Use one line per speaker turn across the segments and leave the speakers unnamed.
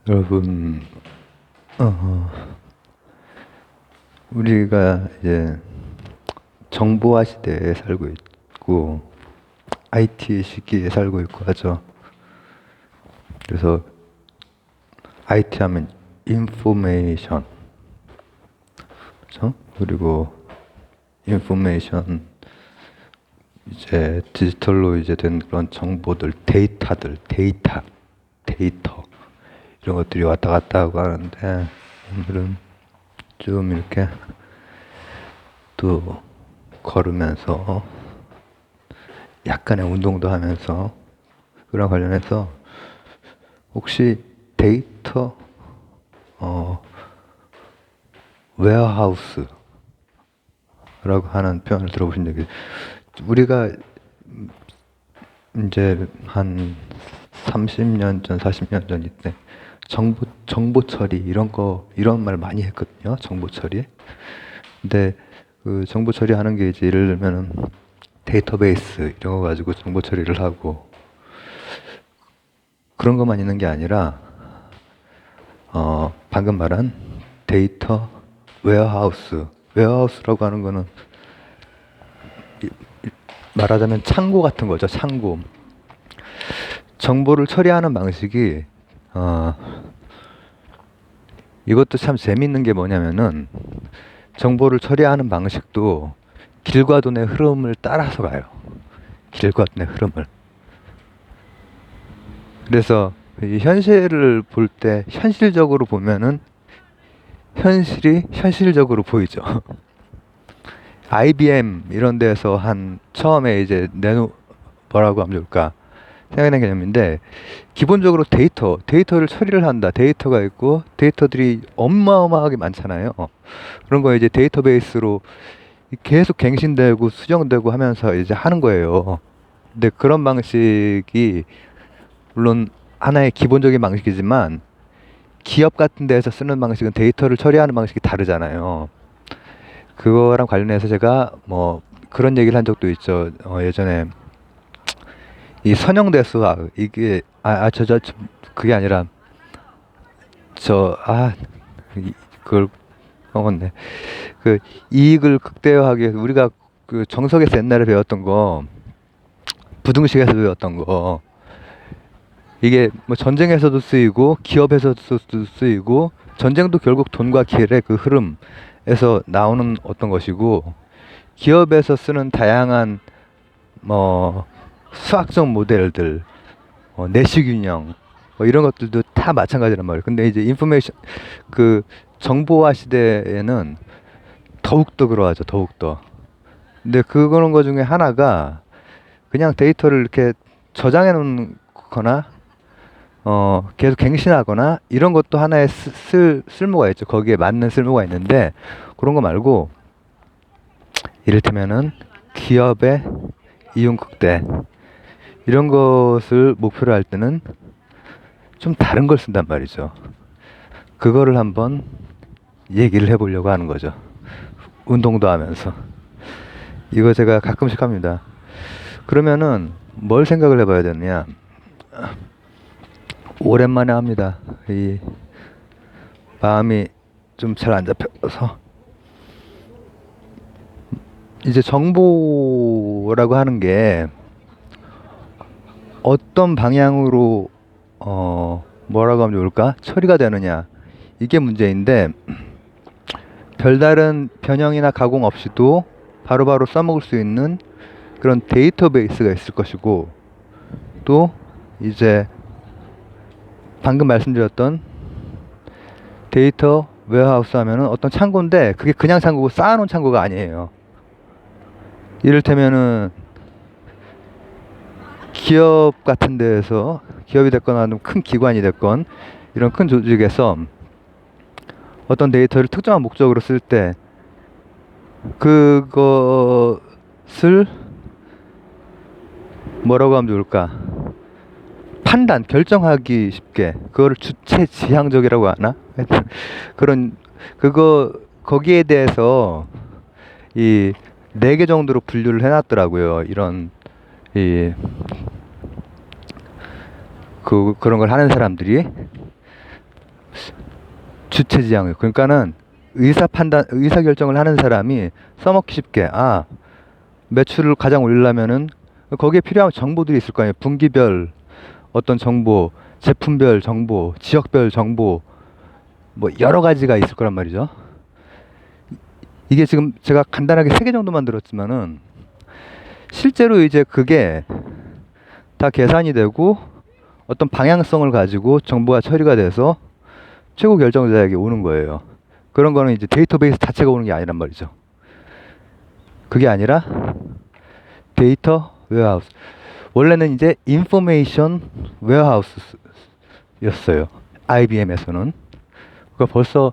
여러분, 어, 우리가 이제 정보화 시대에 살고 있고, IT 시기에 살고 있고 하죠. 그래서 IT 하면 인포메이션, 그죠? 그리고 인포메이션, 이제 디지털로 이제 된 그런 정보들, 데이터, 이런 것들이 왔다 갔다 하고 하는데, 오늘은 좀 이렇게 또 걸으면서 약간의 운동도 하면서 그런 관련해서 혹시 데이터 웨어하우스라고 하는 표현을 들어보신 적이, 우리가 이제 한 30년 전, 40년 전 이때 정보 처리 이런 말 많이 했거든요. 정보 처리. 근데 그 정보 처리하는 게 이제 예를 들면은 데이터베이스 이런 거 가지고 정보 처리를 하고 그런 것만 있는 게 아니라 방금 말한 데이터 웨어하우스라고 하는 거는 말하자면 창고 같은 거죠. 창고. 정보를 처리하는 방식이 이것도 참 재밌는 게 뭐냐면은 정보를 처리하는 방식도 길과 돈의 흐름을 따라서 가요. 길과 돈의 흐름을. 그래서 이 현실을 볼 때 현실적으로 보면은 현실이 현실적으로 보이죠. IBM 이런 데서 한 처음에 이제 뭐라고 하면 좋을까 생각난 개념인데, 기본적으로 데이터를 처리를 한다. 데이터가 있고 데이터들이 어마어마하게 많잖아요. 그런 거 이제 데이터베이스로 계속 갱신되고 수정되고 하면서 이제 하는 거예요. 근데 그런 방식이 물론 하나의 기본적인 방식이지만 기업 같은 데서 쓰는 방식은 데이터를 처리하는 방식이 다르잖아요. 그거랑 관련해서 제가 뭐 그런 얘기를 한 적도 있죠. 예전에 이 선형대 수학 이게 그게 아니라 그걸 먹었네. 그 이익을 극대화하기 위해서 우리가 그 정석에서 옛날에 배웠던 거, 부등식에서 배웠던 거, 이게 뭐 전쟁에서도 쓰이고 기업에서도 쓰이고, 전쟁도 결국 돈과 길의 그 흐름에서 나오는 어떤 것이고, 기업에서 쓰는 다양한 뭐 수학적 모델들, 내시균형 이런 것들도 다 마찬가지란 말이에요. 근데 이제 그 정보화 시대에는 더욱더 그러하죠. 더욱더. 근데 그런 거 중에 하나가 그냥 데이터를 이렇게 저장해 놓거나 계속 갱신하거나 이런 것도 하나의 쓸모가 있죠. 거기에 맞는 쓸모가 있는데, 그런 거 말고 이를테면은 기업의 이윤 극대 이런 것을 목표로 할 때는 좀 다른 걸 쓴단 말이죠. 그거를 한번 얘기를 해보려고 하는 거죠. 운동도 하면서. 이거 제가 가끔씩 합니다. 그러면은 뭘 생각을 해봐야 되느냐. 오랜만에 합니다. 이 마음이 좀 잘 안 잡혀서. 이제 정보라고 하는 게 어떤 방향으로 뭐라고 하면 좋을까? 처리가 되느냐. 이게 문제인데, 별다른 변형이나 가공 없이도 바로바로 써먹을 수 있는 그런 데이터베이스가 있을 것이고, 또 이제 방금 말씀드렸던 데이터 웨어하우스 하면은 어떤 창고인데, 그게 그냥 창고고 쌓아놓은 창고가 아니에요. 이를테면은 기업 같은 데에서, 기업이 됐거나 큰 기관이 됐건 이런 큰 조직에서 어떤 데이터를 특정한 목적으로 쓸 때 그것을 뭐라고 하면 좋을까? 결정하기 쉽게, 그거를 주체지향적이라고 하나? 하여튼 거기에 대해서 이 4개 정도로 분류를 해놨더라고요. 이런 그런 걸 하는 사람들이. 주체지향. 그러니까는 의사 결정을 하는 사람이 써먹기 쉽게, 매출을 가장 올리려면은 거기에 필요한 정보들이 있을 거 아니에요. 분기별 어떤 정보, 제품별 정보, 지역별 정보, 뭐 여러 가지가 있을 거란 말이죠. 이게 지금 제가 간단하게 3개 정도만 들었지만은 실제로 이제 그게 다 계산이 되고 어떤 방향성을 가지고 정보가 처리가 돼서 최고 결정자에게 오는 거예요. 그런 거는 이제 데이터베이스 자체가 오는 게 아니란 말이죠. 그게 아니라 데이터 웨어하우스. 원래는 이제 인포메이션 웨어하우스였어요. IBM에서는. 그러니까 벌써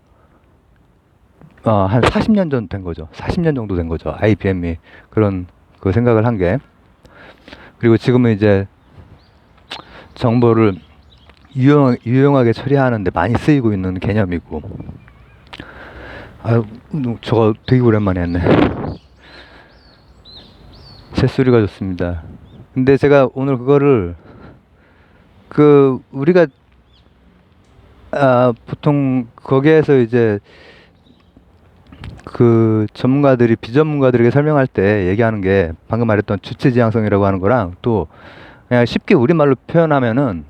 한 40년 전 된 거죠. 40년 정도 된 거죠. IBM이 그런 그 생각을 한 게. 그리고 지금은 이제 정보를 유용하게 처리하는데 많이 쓰이고 있는 개념이고. 저거 되게 오랜만에 했네. 새소리가 좋습니다. 근데 제가 오늘 그거를 우리가 보통 거기에서 이제 그 전문가들이 비전문가들에게 설명할 때 얘기하는 게 방금 말했던 주체지향성이라고 하는 거랑 또 그냥 쉽게 우리말로 표현하면은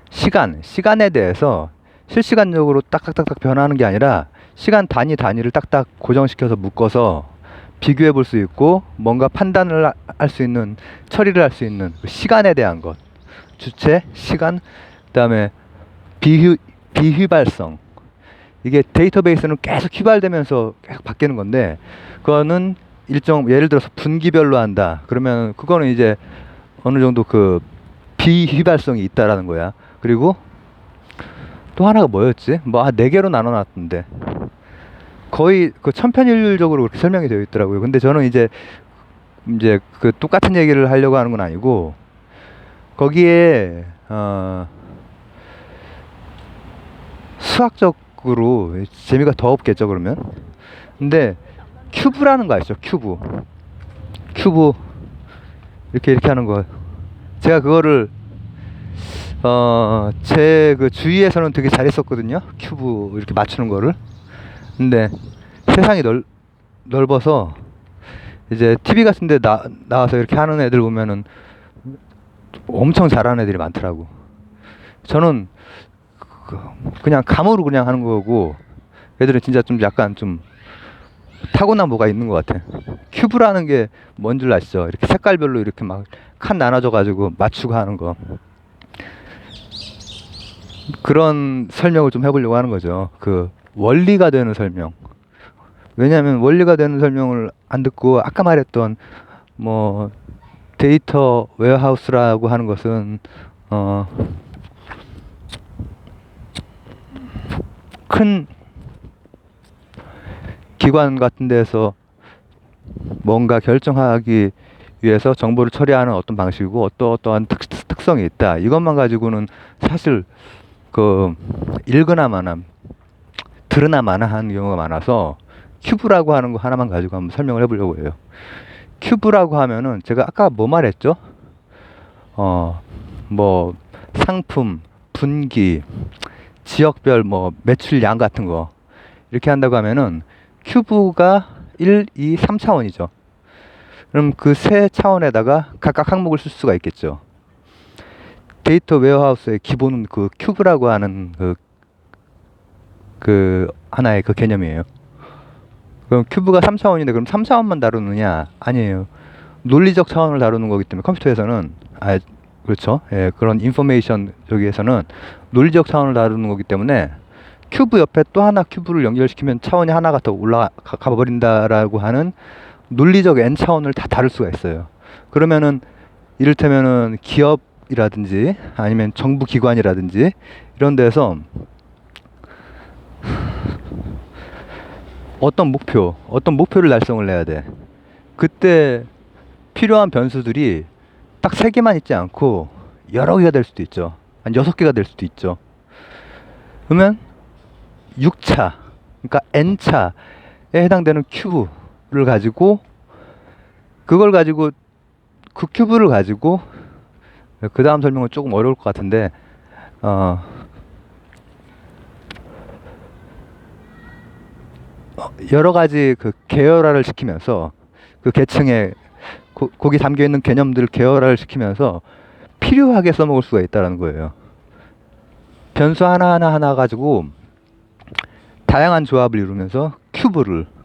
시간에 대해서 실시간적으로 딱딱딱딱 변하는 게 아니라 시간 단위를 딱딱 고정시켜서 묶어서 비교해 볼 수 있고 뭔가 판단을 할 수 있는, 처리를 할 수 있는 시간에 대한 것. 주체, 시간, 그다음에 비휘발성. 이게 데이터베이스는 계속 휘발되면서 계속 바뀌는 건데 그거는 예를 들어서 분기별로 한다. 그러면 그거는 이제 어느 정도 그 비휘발성이 있다라는 거야. 그리고 또 하나가 뭐였지? 뭐 4개로 나눠놨던데 거의 그 천편일률적으로 그렇게 설명이 되어 있더라고요. 근데 저는 이제 그 똑같은 얘기를 하려고 하는 건 아니고 거기에 수학적으로 재미가 더 없겠죠 그러면. 근데 큐브라는 거 아시죠? 큐브 이렇게 하는 거. 제가 그거를 제 그 주위에서는 되게 잘했었거든요. 큐브 이렇게 맞추는 거를. 근데 세상이 넓어서 이제 TV 같은 데 나와서 이렇게 하는 애들 보면은 엄청 잘하는 애들이 많더라고. 저는 그냥 감으로 그냥 하는 거고 애들은 진짜 좀 약간 좀 타고난 뭐가 있는 것 같아. 큐브라는 게 뭔 줄 아시죠? 이렇게 색깔별로 이렇게 막 칸 나눠져 가지고 맞추고 하는 거. 그런 설명을 좀 해보려고 하는 거죠. 그 원리가 되는 설명. 왜냐하면 원리가 되는 설명을 안 듣고 아까 말했던 뭐 데이터 웨어하우스라고 하는 것은 큰 기관 같은 데서 뭔가 결정하기 위해서 정보를 처리하는 어떤 방식이고 어떠한 특성이 있다. 이것만 가지고는 사실 그 읽으나마나 들으나마나 하는 경우가 많아서 큐브라고 하는 거 하나만 가지고 한번 설명을 해보려고 해요. 큐브라고 하면은 제가 아까 뭐 말했죠? 뭐 상품, 분기, 지역별 뭐 매출량 같은 거 이렇게 한다고 하면은 큐브가 1, 2, 3차원이죠. 그럼 그 3차원에다가 각각 항목을 쓸 수가 있겠죠. 데이터 웨어하우스의 기본은 그 큐브라고 하는 그 하나의 그 개념이에요. 그럼 큐브가 3차원인데 그럼 3차원만 다루느냐? 아니에요. 논리적 차원을 다루는 거기 때문에 컴퓨터에서는 그렇죠. 예, 그런 인포메이션 쪽에서는 논리적 차원을 다루는 거기 때문에 큐브 옆에 또 하나 큐브를 연결시키면 차원이 하나가 더 올라가 버린다라고 하는 논리적 n 차원을 다 다룰 수가 있어요. 그러면은 이를테면은 기업이라든지 아니면 정부 기관이라든지 이런 데서 어떤 목표를 달성을 해야 돼. 그때 필요한 변수들이 딱 3개만 있지 않고 여러 개가 될 수도 있죠. 한 6개가 될 수도 있죠. 그러면 6차, 그러니까 n차에 해당되는 큐브를 가지고 그 큐브를 가지고 그 다음 설명은 조금 어려울 것 같은데 여러 가지 그 계열화를 시키면서 그 계층에 거기 담겨 있는 개념들을 계열화를 시키면서 필요하게 써먹을 수가 있다는 거예요. 변수 하나 가지고 다양한 조합을 이루면서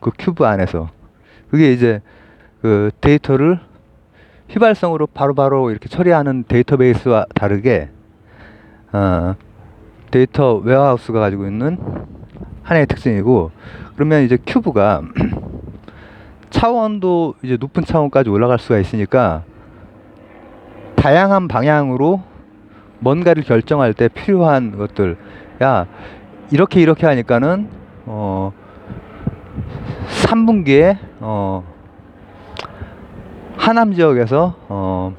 그 큐브 안에서 그게 이제 그 데이터를 휘발성으로 바로바로 이렇게 처리하는 데이터베이스와 다르게 데이터 웨어하우스가 가지고 있는 하나의 특징이고, 그러면 이제 큐브가 차원도 이제 높은 차원까지 올라갈 수가 있으니까 다양한 방향으로 뭔가를 결정할 때 필요한 것들, 야 이렇게 하니까는 3분기에 하남 지역에서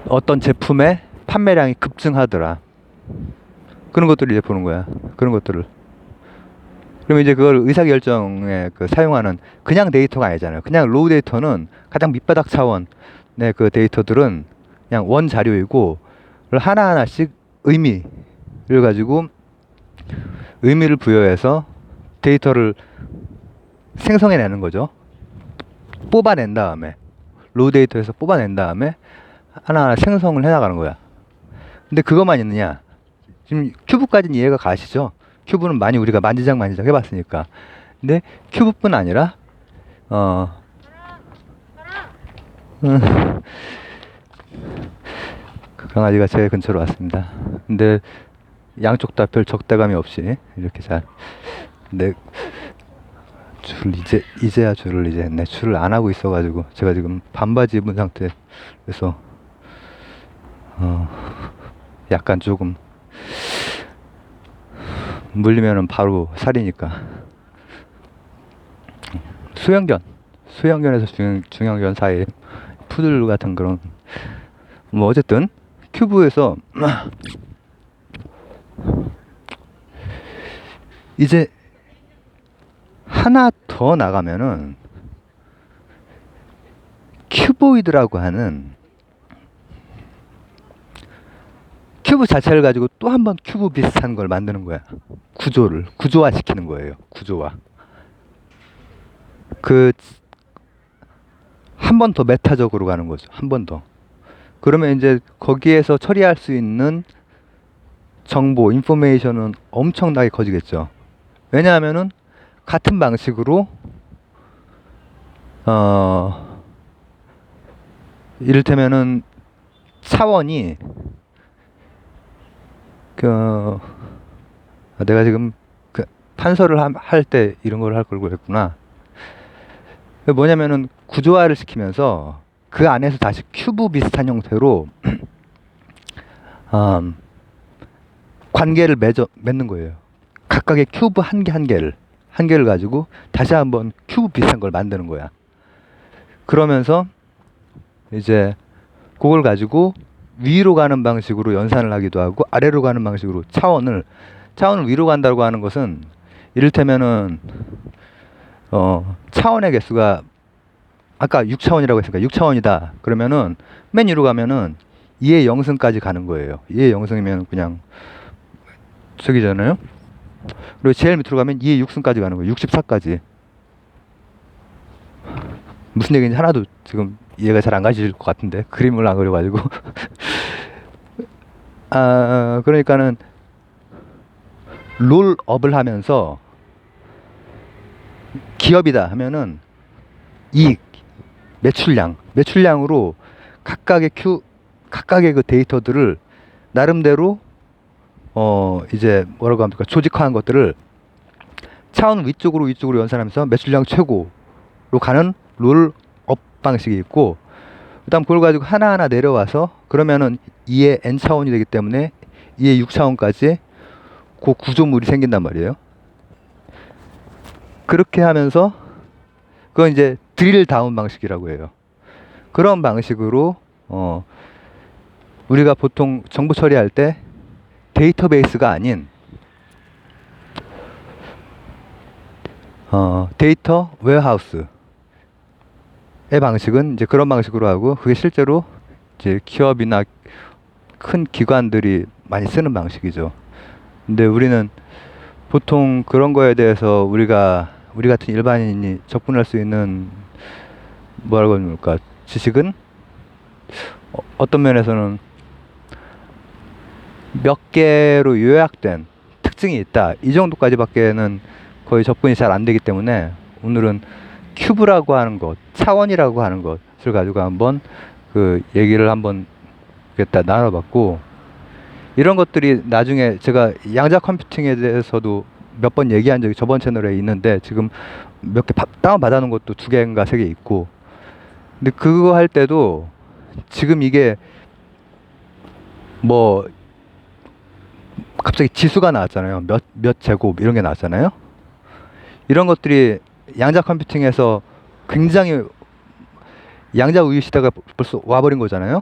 어떤 제품의 판매량이 급증하더라. 그런 것들을 이제 보는 거야. 그런 것들을. 그러면 이제 그걸 의사결정에 사용하는 그냥 데이터가 아니잖아요. 그냥 로우 데이터는 가장 밑바닥 차원의 그 데이터들은 그냥 원 자료이고, 하나하나씩 의미를 가지고 의미를 부여해서 데이터를 생성해내는 거죠. 뽑아낸 다음에, 로우 데이터에서 뽑아낸 다음에 하나하나 생성을 해나가는 거야. 근데 그것만 있느냐? 지금 큐브까지는 이해가 가시죠? 큐브는 많이 우리가 만지작 해봤으니까. 근데 큐브뿐 아니라 그 강아지가 제 근처로 왔습니다. 근데 양쪽 다 별 적대감이 없이 이렇게 잘. 근데 이제야 줄을 이제 했네. 줄을 안 하고 있어가지고 제가 지금 반바지 입은 상태에서 약간 조금 물리면은 바로 살이니까. 수형견에서 중형견 사이 푸들 같은 그런, 뭐 어쨌든 큐브에서 이제 하나 더 나가면은 큐보이드라고 하는 큐브 자체를 가지고 또 한 번 큐브 비슷한 걸 만드는 거야. 구조화 시키는 거예요. 구조화. 한 번 더 메타적으로 가는 거죠. 한 번 더. 그러면 이제 거기에서 처리할 수 있는 정보, 인포메이션은 엄청나게 커지겠죠. 왜냐하면은 같은 방식으로 이를테면은 차원이 내가 지금 판서를 할 때 이런 걸 할 걸 그랬구나. 뭐냐면은 구조화를 시키면서 그 안에서 다시 큐브 비슷한 형태로 관계를 맺는 거예요. 각각의 큐브 한 개를 가지고 다시 한번 큐브 비슷한 걸 만드는 거야. 그러면서 이제 그걸 가지고 위로 가는 방식으로 연산을 하기도 하고, 아래로 가는 방식으로 차원을 위로 간다고 하는 것은, 이를테면은 차원의 개수가 아까 6차원이라고 했으니까 6차원이다. 그러면은 맨 위로 가면은 2의 0승까지 가는 거예요. 2의 0승이면 그냥 저기잖아요. 그리고 제일 밑으로 가면 2의 6승까지 가는 거예요. 64까지. 무슨 얘기인지 하나도 지금 이해가 잘 안 가실 것 같은데, 그림을 안 그려가지고. 그러니까는 롤업을 하면서 기업이다 하면은 이익, 매출량으로 각각의 그 데이터들을 나름대로 이제 뭐라고 합니까, 조직화한 것들을 차원 위쪽으로 연산하면서 매출량 최고로 가는 롤업 방식이 있고, 그 다음 그걸 가지고 하나하나 내려와서, 그러면은 2의 n차원이 되기 때문에 2의 6차원까지 그 구조물이 생긴단 말이에요. 그렇게 하면서 그건 이제 드릴 다운 방식이라고 해요. 그런 방식으로 우리가 보통 정보 처리할 때 데이터베이스가 아닌 데이터 웨어하우스의 방식은 이제 그런 방식으로 하고, 그게 실제로 이제 기업이나 큰 기관들이 많이 쓰는 방식이죠. 근데 우리는 보통 그런 거에 대해서 우리 같은 일반인이 접근할 수 있는 뭐라고 할까 지식은 어떤 면에서는 몇 개로 요약된 특징이 있다 이 정도까지밖에는 거의 접근이 잘 안 되기 때문에 오늘은 큐브라고 하는 것, 차원이라고 하는 것을 가지고 한번 그 얘기를 한번 그랬다 나눠봤고, 이런 것들이 나중에 제가 양자 컴퓨팅에 대해서도 몇 번 얘기한 적이 저번 채널에 있는데 지금 몇 개 다운 받아놓은 것도 2개인가 3개 있고, 근데 그거 할 때도 지금 이게 뭐 갑자기 지수가 나왔잖아요. 몇 제곱 이런 게 나왔잖아요. 이런 것들이 양자 컴퓨팅에서 굉장히 양자 우유 시대가 벌써 와버린 거잖아요.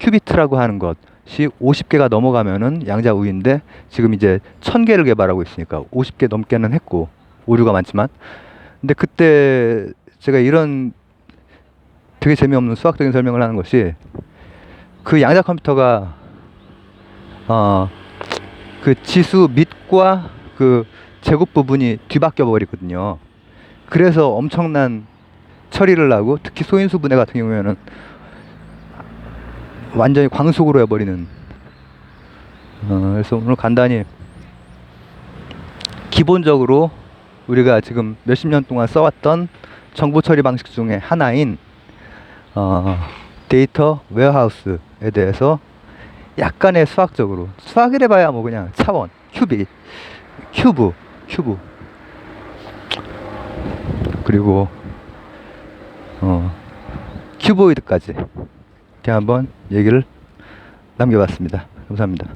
큐비트라고 하는 것이 50개가 넘어가면은 양자 우유인데 지금 이제 1000개를 개발하고 있으니까 50개 넘게는 했고 오류가 많지만, 근데 그때 제가 이런 되게 재미없는 수학적인 설명을 하는 것이 그 양자 컴퓨터가 그 지수 밑과 그 제곱 부분이 뒤바뀌어 버리거든요. 그래서 엄청난 처리를 하고 특히 소인수 분해 같은 경우에는 완전히 광속으로 해버리는. 그래서 오늘 간단히 기본적으로 우리가 지금 몇십 년 동안 써왔던 정보 처리 방식 중에 하나인 데이터 웨어하우스에 대해서 약간의 수학적으로, 수학이래 봐야 뭐 그냥 차원, 큐브 그리고 큐보이드까지 이렇게 한번 얘기를 남겨봤습니다. 감사합니다.